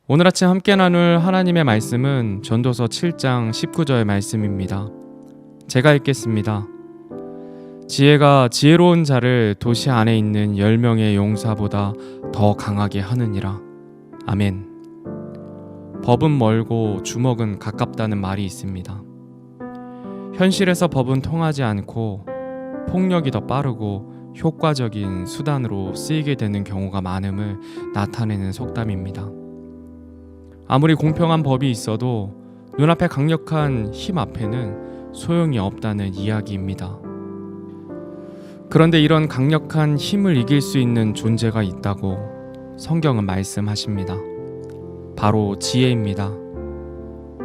오늘 아침 함께 나눌 하나님의 말씀은 전도서 7장 19절 말씀입니다. 제가 읽겠습니다. 지혜가 지혜로운 자를 도시 안에 있는 10명의 용사보다 더 강하게 하느니라. 아멘. 법은 멀고 주먹은 가깝다는 말이 있습니다. 현실에서 법은 통하지 않고 폭력이 더 빠르고 효과적인 수단으로 쓰이게 되는 경우가 많음을 나타내는 속담입니다. 아무리 공평한 법이 있어도 눈앞에 강력한 힘 앞에는 소용이 없다는 이야기입니다. 그런데 이런 강력한 힘을 이길 수 있는 존재가 있다고 성경은 말씀하십니다. 바로 지혜입니다.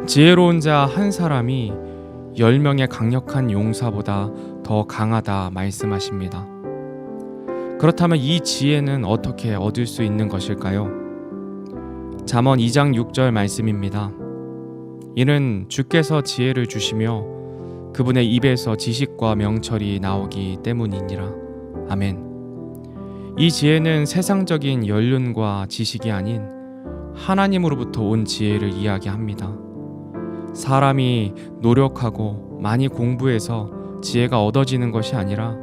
지혜로운 자 한 사람이 10명의 강력한 용사보다 더 강하다 말씀하십니다. 그렇다면 이 지혜는 어떻게 얻을 수 있는 것일까요? 잠언 2장 6절 말씀입니다. 이는 주께서 지혜를 주시며 그분의 입에서 지식과 명철이 나오기 때문이니라. 아멘. 이 지혜는 세상적인 연륜과 지식이 아닌 하나님으로부터 온 지혜를 이야기합니다. 사람이 노력하고 많이 공부해서 지혜가 얻어지는 것이 아니라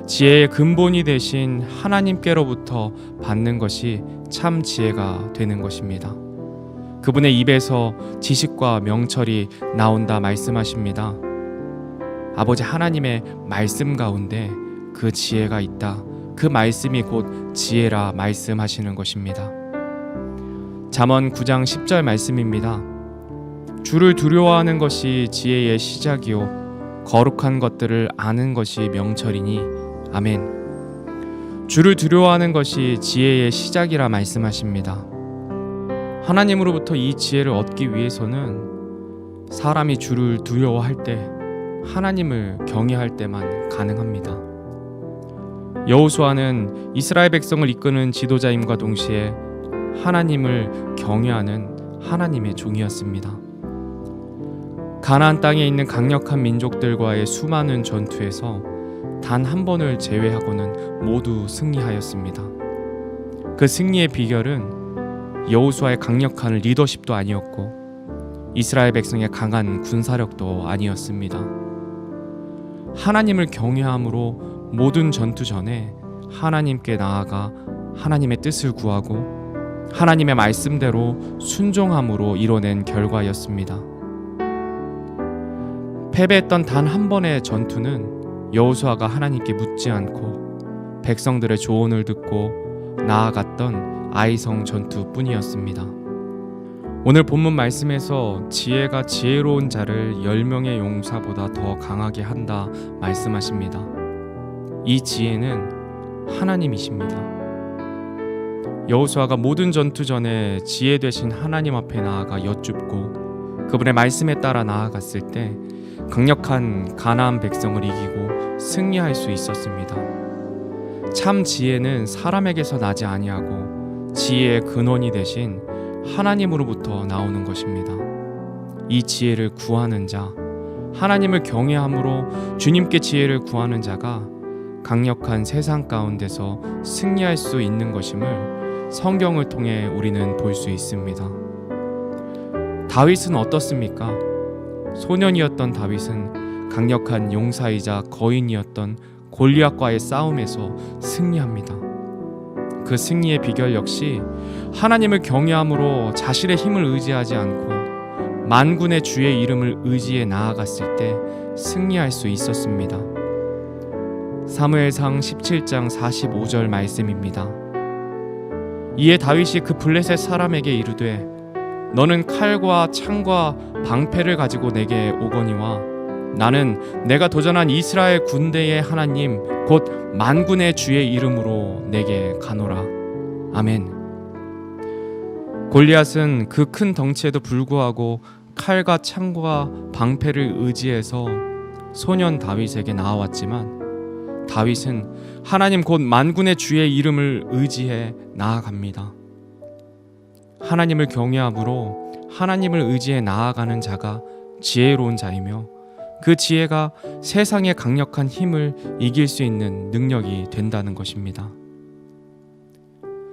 지혜의 근본이 되신 하나님께로부터 받는 것이 참 지혜가 되는 것입니다. 그분의 입에서 지식과 명철이 나온다 말씀하십니다. 아버지 하나님의 말씀 가운데 그 지혜가 있다. 그 말씀이 곧 지혜라 말씀하시는 것입니다. 잠언 9장 10절 말씀입니다. 주를 두려워하는 것이 지혜의 시작이요 거룩한 것들을 아는 것이 명철이니. 아멘. 주를 두려워하는 것이 지혜의 시작이라 말씀하십니다. 하나님으로부터 이 지혜를 얻기 위해서는 사람이 주를 두려워할 때, 하나님을 경외할 때만 가능합니다. 여호수아는 이스라엘 백성을 이끄는 지도자임과 동시에 하나님을 경외하는 하나님의 종이었습니다. 가나안 땅에 있는 강력한 민족들과의 수많은 전투에서 단 한 번을 제외하고는 모두 승리하였습니다. 그 승리의 비결은 여호수아의 강력한 리더십도 아니었고 이스라엘 백성의 강한 군사력도 아니었습니다. 하나님을 경외함으로 모든 전투 전에 하나님께 나아가 하나님의 뜻을 구하고 하나님의 말씀대로 순종함으로 이뤄낸 결과였습니다. 패배했던 단 한 번의 전투는 여호수아가 하나님께 묻지 않고 백성들의 조언을 듣고 나아갔던 아이성 전투뿐이었습니다. 오늘 본문 말씀에서 지혜가 지혜로운 자를 10명의 용사보다 더 강하게 한다 말씀하십니다. 이 지혜는 하나님이십니다. 여호수아가 모든 전투 전에 지혜 되신 하나님 앞에 나아가 여쭙고 그분의 말씀에 따라 나아갔을 때 강력한 가나안 백성을 이기고 승리할 수 있었습니다. 참 지혜는 사람에게서 나지 아니하고 지혜의 근원이 되신 하나님으로부터 나오는 것입니다. 이 지혜를 구하는 자, 하나님을 경외함으로 주님께 지혜를 구하는 자가 강력한 세상 가운데서 승리할 수 있는 것임을 성경을 통해 우리는 볼 수 있습니다. 다윗은 어떻습니까? 소년이었던 다윗은 강력한 용사이자 거인이었던 골리앗과의 싸움에서 승리합니다. 그 승리의 비결 역시 하나님을 경외함으로 자신의 힘을 의지하지 않고 만군의 주의 이름을 의지해 나아갔을 때 승리할 수 있었습니다. 사무엘상 17장 45절 말씀입니다. 이에 다윗이 그 블레셋 사람에게 이르되 너는 칼과 창과 방패를 가지고 내게 오거니와 나는 내가 도전한 이스라엘 군대의 하나님 곧 만군의 주의 이름으로 내게 가노라. 아멘. 골리앗은 그 큰 덩치에도 불구하고 칼과 창과 방패를 의지해서 소년 다윗에게 나아왔지만 다윗은 하나님 곧 만군의 주의 이름을 의지해 나아갑니다. 하나님을 경외함으로 하나님을 의지해 나아가는 자가 지혜로운 자이며 그 지혜가 세상의 강력한 힘을 이길 수 있는 능력이 된다는 것입니다.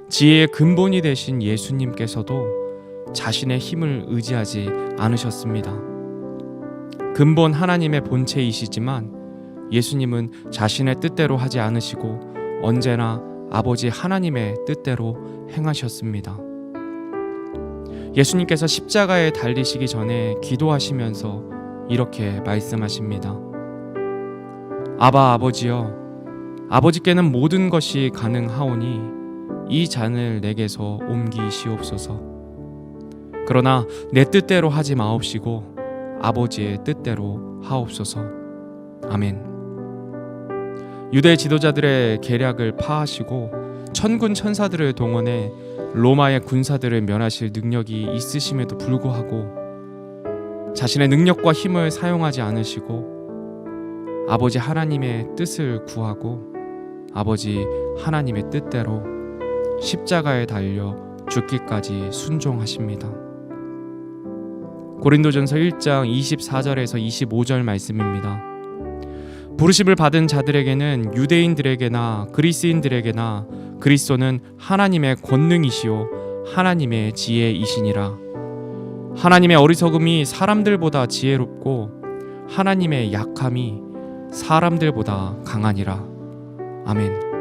지혜의 근본이 되신 예수님께서도 자신의 힘을 의지하지 않으셨습니다. 근본 하나님의 본체이시지만 예수님은 자신의 뜻대로 하지 않으시고 언제나 아버지 하나님의 뜻대로 행하셨습니다. 예수님께서 십자가에 달리시기 전에 기도하시면서 이렇게 말씀하십니다. 아바 아버지여, 아버지께는 모든 것이 가능하오니 이 잔을 내게서 옮기시옵소서. 그러나 내 뜻대로 하지 마옵시고 아버지의 뜻대로 하옵소서. 아멘. 유대 지도자들의 계략을 파하시고 천군 천사들을 동원해 로마의 군사들을 멸하실 능력이 있으심에도 불구하고 자신의 능력과 힘을 사용하지 않으시고 아버지 하나님의 뜻을 구하고 아버지 하나님의 뜻대로 십자가에 달려 죽기까지 순종하십니다. 고린도전서 1장 24절에서 25절 말씀입니다. 부르심을 받은 자들에게는 유대인들에게나 그리스인들에게나 그리스도는 하나님의 권능이시요 하나님의 지혜이시니라. 하나님의 어리석음이 사람들보다 지혜롭고 하나님의 약함이 사람들보다 강하니라. 아멘.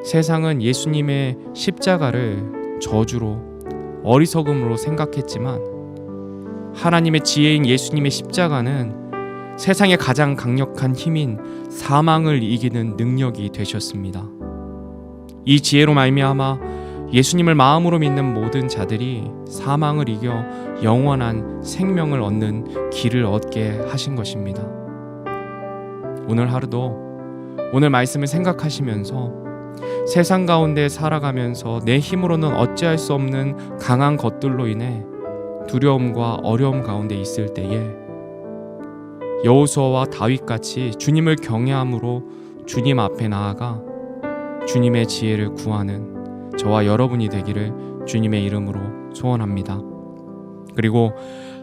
세상은 예수님의 십자가를 저주로 어리석음으로 생각했지만 하나님의 지혜인 예수님의 십자가는 세상의 가장 강력한 힘인 사망을 이기는 능력이 되셨습니다. 이 지혜로 말미암아 예수님을 마음으로 믿는 모든 자들이 사망을 이겨 영원한 생명을 얻는 길을 얻게 하신 것입니다. 오늘 하루도 오늘 말씀을 생각하시면서 세상 가운데 살아가면서 내 힘으로는 어찌할 수 없는 강한 것들로 인해 두려움과 어려움 가운데 있을 때에 여호수아와 다윗같이 주님을 경외함으로 주님 앞에 나아가 주님의 지혜를 구하는 저와 여러분이 되기를 주님의 이름으로 소원합니다. 그리고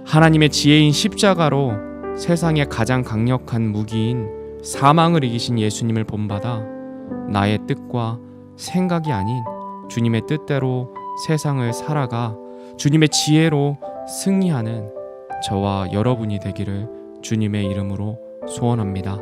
하나님의 지혜인 십자가로 세상의 가장 강력한 무기인 사망을 이기신 예수님을 본받아 나의 뜻과 생각이 아닌 주님의 뜻대로 세상을 살아가 주님의 지혜로 승리하는 저와 여러분이 되기를 주님의 이름으로 소원합니다.